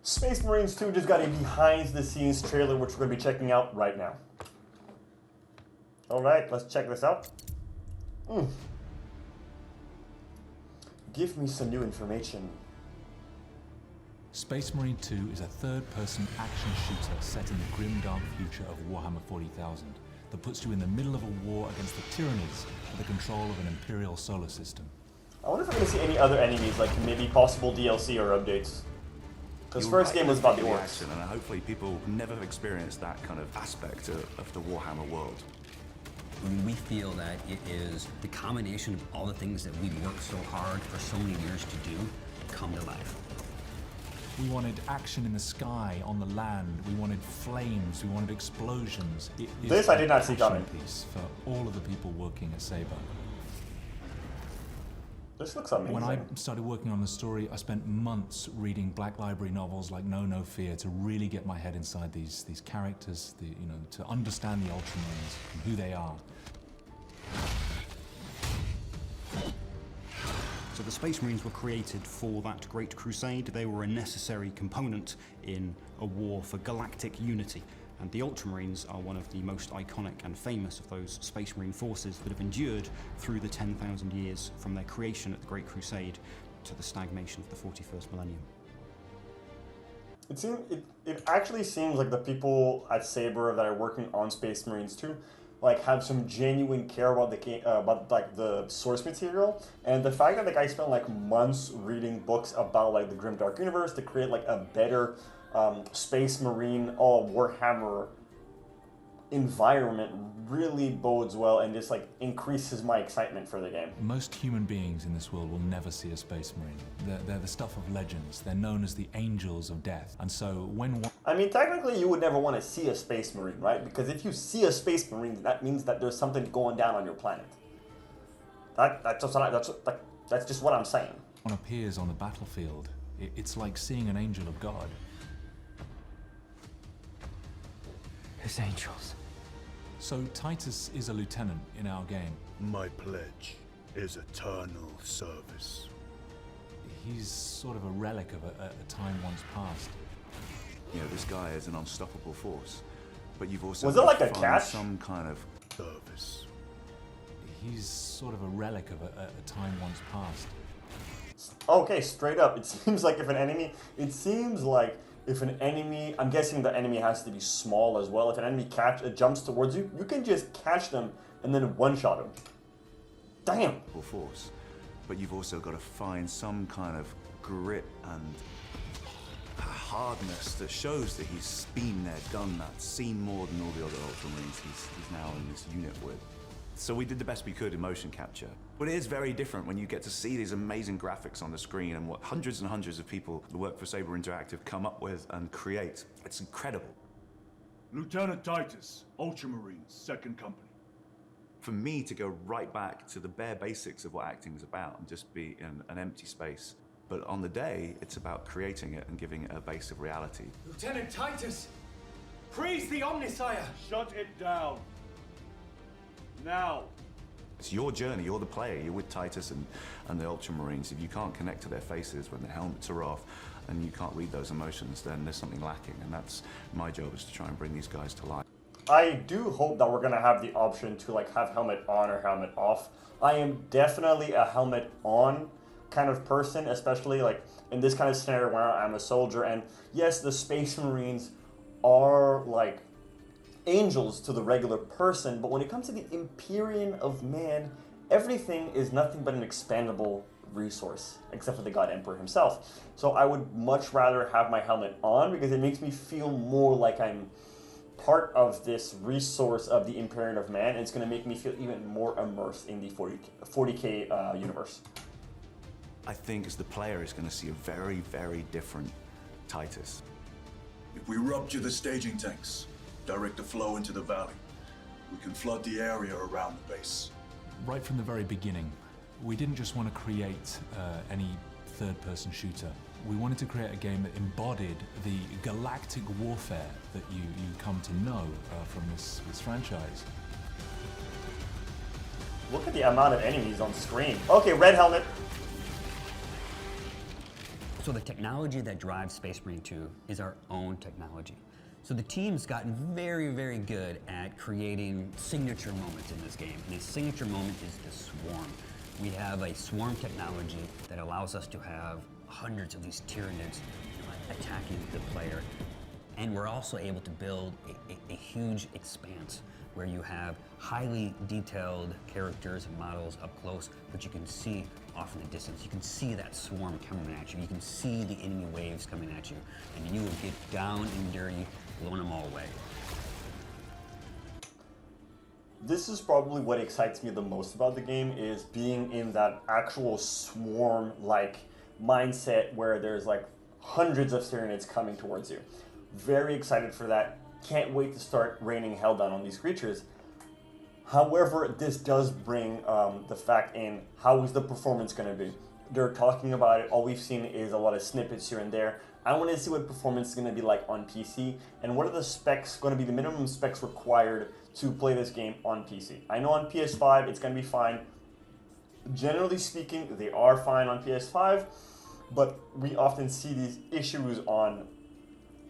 Space Marines 2 just got a behind-the-scenes trailer, which we're going to be checking out right now. Alright, let's check this out. Give me some new information. Space Marine 2 is a third-person action shooter set in the grim dark future of Warhammer 40,000 that puts you in the middle of a war against the tyrannies for the control of an Imperial solar system. I wonder if we're going to see any other enemies, like maybe possible DLC or updates. Because first game was about the orcs. And hopefully people never experienced that kind of aspect of the Warhammer world. We feel that it is the combination of all the things that we've worked so hard for so many years to do come to life. We wanted action in the sky, on the land. We wanted flames. We wanted explosions. It is This I did not see a passion coming. piece for all of the people working at Saber. This looks amazing. When I started working on the story, I spent months reading Black Library novels like No No Fear to really get my head inside these characters, to understand the Ultramarines and who they are. So the Space Marines were created for that Great Crusade. They were a necessary component in a war for galactic unity. And the Ultramarines are one of the most iconic and famous of those Space Marine forces that have endured through the 10,000 years from their creation at the Great Crusade to the stagnation of the 41st millennium. It actually seems like the people at Saber that are working on Space Marines 2 like have some genuine care about the game, about like the source material, and the fact that the guy spent like months reading books about like the Grimdark universe to create like a better Space Marine Warhammer environment really bodes well and just like increases my excitement for the game. Most human beings in this world will never see a Space Marine. They're the stuff of legends. They're known as the angels of death. And so when one... I mean, technically you would never want to see a Space Marine, right? Because if you see a Space Marine, that means that there's something going down on your planet. That's just what I'm saying. one appears on the battlefield, it's like seeing an angel of God. His angels. So Titus is a lieutenant in our game. My pledge is eternal service. He's sort of a relic of a time once past. You know, this guy is an unstoppable force, but you've also Was it like a found catch? some kind of Service. He's sort of a relic of a time once past. Okay, straight up, it seems like if an enemy, I'm guessing the enemy has to be small as well. If an enemy jumps towards you, you can just catch them and then one-shot them. Damn. force, but you've also got to find some kind of grit and hardness that shows that he's been there, done that, seen more than all the other Ultramarines he's now in this unit with. So we did the best we could in motion capture. But it is very different when you get to see these amazing graphics on the screen and what hundreds and hundreds of people who work for Saber Interactive come up with and create. It's incredible. Lieutenant Titus, Ultramarines, 2nd Company. For me to go right back to the bare basics of what acting is about and just be in an empty space. But on the day, it's about creating it and giving it a base of reality. Lieutenant Titus! Praise the Omnissiah! Shut it down. Now. It's your journey, you're the player, you're with Titus and the Ultramarines. If you can't connect to their faces when the helmets are off and you can't read those emotions, then there's something lacking. And that's my job, is to try and bring these guys to life. I do hope that we're gonna have the option to like have helmet on or helmet off. I am definitely a helmet on kind of person, especially like in this kind of scenario where I'm a soldier. And yes, the Space Marines are like angels to the regular person, but when it comes to the Empyrean of Man, everything is nothing but an expandable resource, except for the God Emperor himself. So I would much rather have my helmet on because it makes me feel more like I'm part of this resource of the Empyrean of Man, and it's going to make me feel even more immersed in the 40K universe. I think as the player is going to see a very, very different Titus. If we rupture the staging tanks, direct the flow into the valley, we can flood the area around the base. Right from the very beginning, we didn't just want to create any third-person shooter. We wanted to create a game that embodied the galactic warfare that you come to know from this franchise. Look at the amount of enemies on screen. Okay, red helmet. So the technology that drives Space Marine 2 is our own technology. So the team's gotten very, very good at creating signature moments in this game. And a signature moment is the swarm. We have a swarm technology that allows us to have hundreds of these Tyranids attacking the player. And we're also able to build a huge expanse where you have highly detailed characters and models up close, but you can see off in the distance. You can see that swarm coming at you. You can see the enemy waves coming at you, and you will get down and dirty, blowing them all away. This is probably what excites me the most about the game, is being in that actual swarm-like mindset where there's like hundreds of Tyranids coming towards you. Very excited for that. Can't wait to start raining hell down on these creatures. However, this does bring the fact in, how is the performance going to be? They're talking about it. All we've seen is a lot of snippets here and there. I want to see what performance is going to be like on PC, and what are the specs going to be, the minimum specs required to play this game on PC. I know on PS5 it's going to be fine. Generally speaking, they are fine on PS5, but we often see these issues on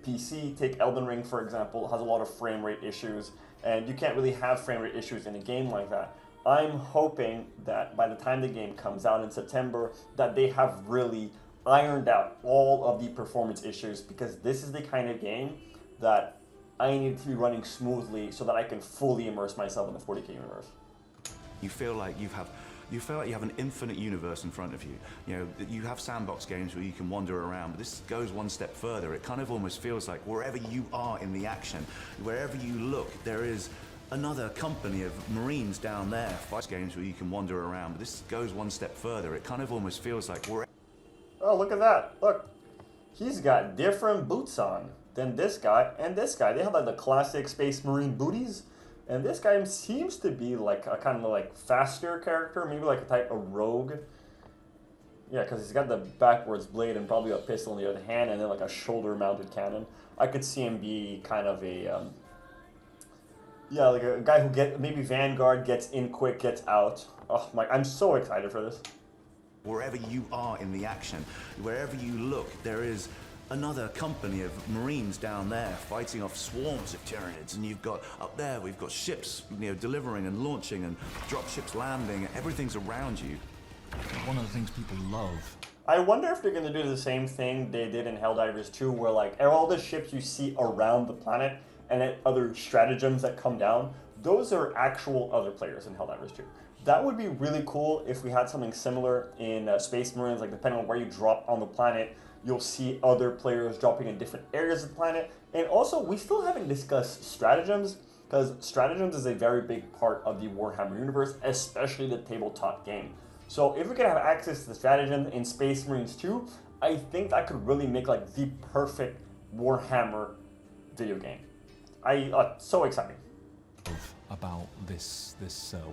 PC. Take Elden Ring, for example, has a lot of frame rate issues, and you can't really have frame rate issues in a game like that. I'm hoping that by the time the game comes out in September, that they have really ironed out all of the performance issues, because this is the kind of game that I need to be running smoothly so that I can fully immerse myself in the 40K universe. You feel like you have an infinite universe in front of you. You know, you have sandbox games where you can wander around, but this goes one step further. It kind of almost feels like wherever you are in the action, wherever you look, there is another company of Marines down there. Fight games where you can wander around, but this goes one step further. It kind of almost feels like wherever... Oh, look at that. Look. He's got different boots on than this guy and this guy. They have like the classic Space Marine booties. And this guy seems to be like a kind of like faster character, maybe like a type of rogue. Yeah, because he's got the backwards blade and probably a pistol in the other hand, and then like a shoulder-mounted cannon. I could see him be kind of a, yeah, like a guy who maybe Vanguard, gets in quick, gets out. Oh my, I'm so excited for this. Wherever you are in the action, wherever you look, there is another company of Marines down there fighting off swarms of Tyranids, and you've got up there, we've got ships, you know, delivering and launching, and drop ships landing. Everything's around you. One of the things people love. I wonder if they're going to do the same thing they did in Helldivers 2, where like all the ships you see around the planet and then other stratagems that come down, those are actual other players in Helldivers 2. That would be really cool if we had something similar in Space Marines, like depending on where you drop on the planet, you'll see other players dropping in different areas of the planet. And also, we still haven't discussed stratagems, because stratagems is a very big part of the Warhammer universe, especially the tabletop game. So if we could have access to the stratagem in Space Marines 2, I think that could really make like the perfect Warhammer video game. So exciting. About this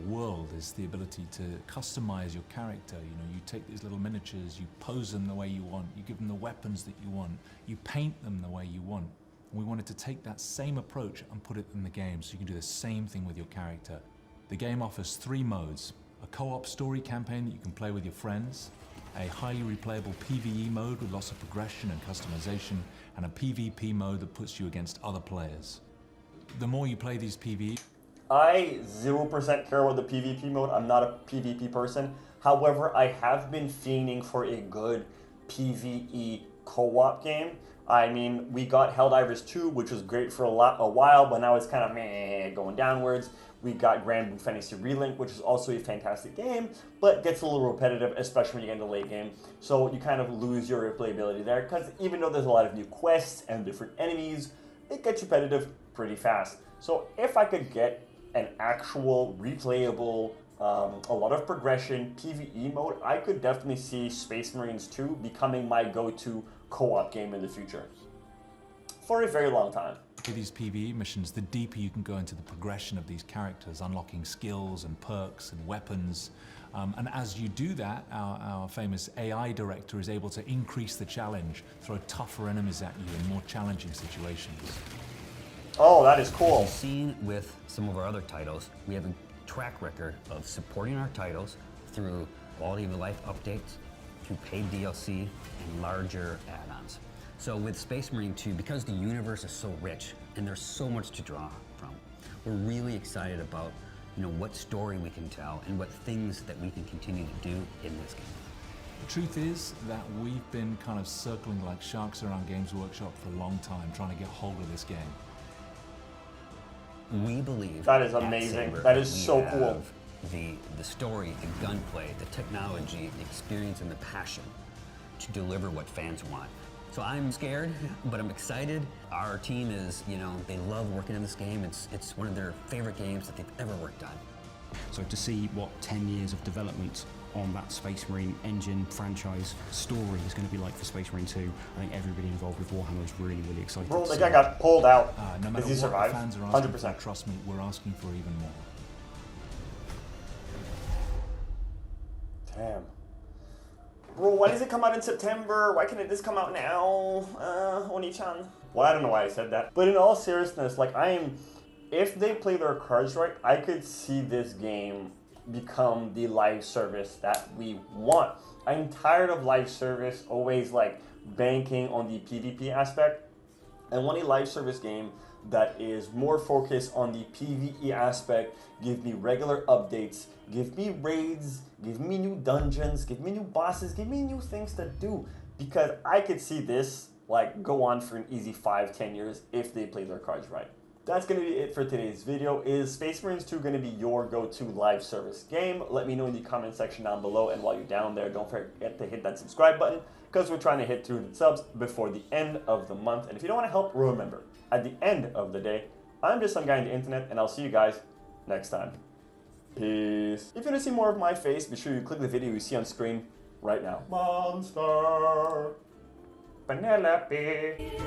world is the ability to customize your character. You know, you take these little miniatures, you pose them the way you want, you give them the weapons that you want, you paint them the way you want. We wanted to take that same approach and put it in the game, so you can do the same thing with your character. The game offers 3 modes: a co-op story campaign that you can play with your friends, a highly replayable PvE mode with lots of progression and customization, and a PvP mode that puts you against other players. The more you play these PvE, I 0% care about the PvP mode. I'm not a PvP person. However, I have been fiending for a good PvE co-op game. I mean, we got Helldivers 2, which was great for a while, but now it's kind of meh, going downwards. We got Grand Blue Fantasy Relink, which is also a fantastic game, but gets a little repetitive, especially when you get into the late game. So you kind of lose your replayability there, because even though there's a lot of new quests and different enemies, it gets repetitive pretty fast. So if I could get an actual replayable, a lot of progression PvE mode, I could definitely see Space Marines 2 becoming my go-to co-op game in the future for a very long time. With these PvE missions, the deeper you can go into the progression of these characters, unlocking skills and perks and weapons. And as you do that, our famous AI director is able to increase the challenge, throw tougher enemies at you in more challenging situations. Oh, that is cool. As you've seen with some of our other titles, we have a track record of supporting our titles through quality of life updates, through paid DLC and larger add-ons. So with Space Marine 2, because the universe is so rich and there's so much to draw from, we're really excited about what story we can tell and what things that we can continue to do in this game. The truth is that we've been kind of circling like sharks around Games Workshop for a long time, trying to get hold of this game. We believe That is at amazing. Saber That is we so have cool. The story, the gunplay, the technology, the experience, and the passion to deliver what fans want. So I'm scared, but I'm excited. Our team is, they love working in this game. It's one of their favorite games that they've ever worked on. So to see what 10 years of development on that Space Marine engine franchise story is going to be like for Space Marine 2, I think everybody involved with Warhammer is really, really excited Bro, to the see guy that. got pulled out. No matter Does he what survive? the fans are asking 100%. for, trust me, we're asking for even more. Damn. Bro, why does it come out in September? Why can't it just come out now? Oni-chan. Well, I don't know why I said that. But in all seriousness, if they play their cards right, I could see this game become the live service that we want. I'm tired of live service always banking on the PvP aspect. I want a live service game that is more focused on the PvE aspect. Give me regular updates, give me raids, give me new dungeons, give me new bosses, give me new things to do. Because I could see this go on for an easy 5-10 years if they play their cards right. That's going to be it for today's video. Is Space Marines 2 going to be your go-to live service game? Let me know in the comment section down below. And while you're down there, don't forget to hit that subscribe button, because we're trying to hit 200 subs before the end of the month. And if you don't want to help, remember, at the end of the day, I'm just some guy on the internet, and I'll see you guys next time. Peace. If you want to see more of my face, be sure you click the video you see on screen right now. Monster. Penelope.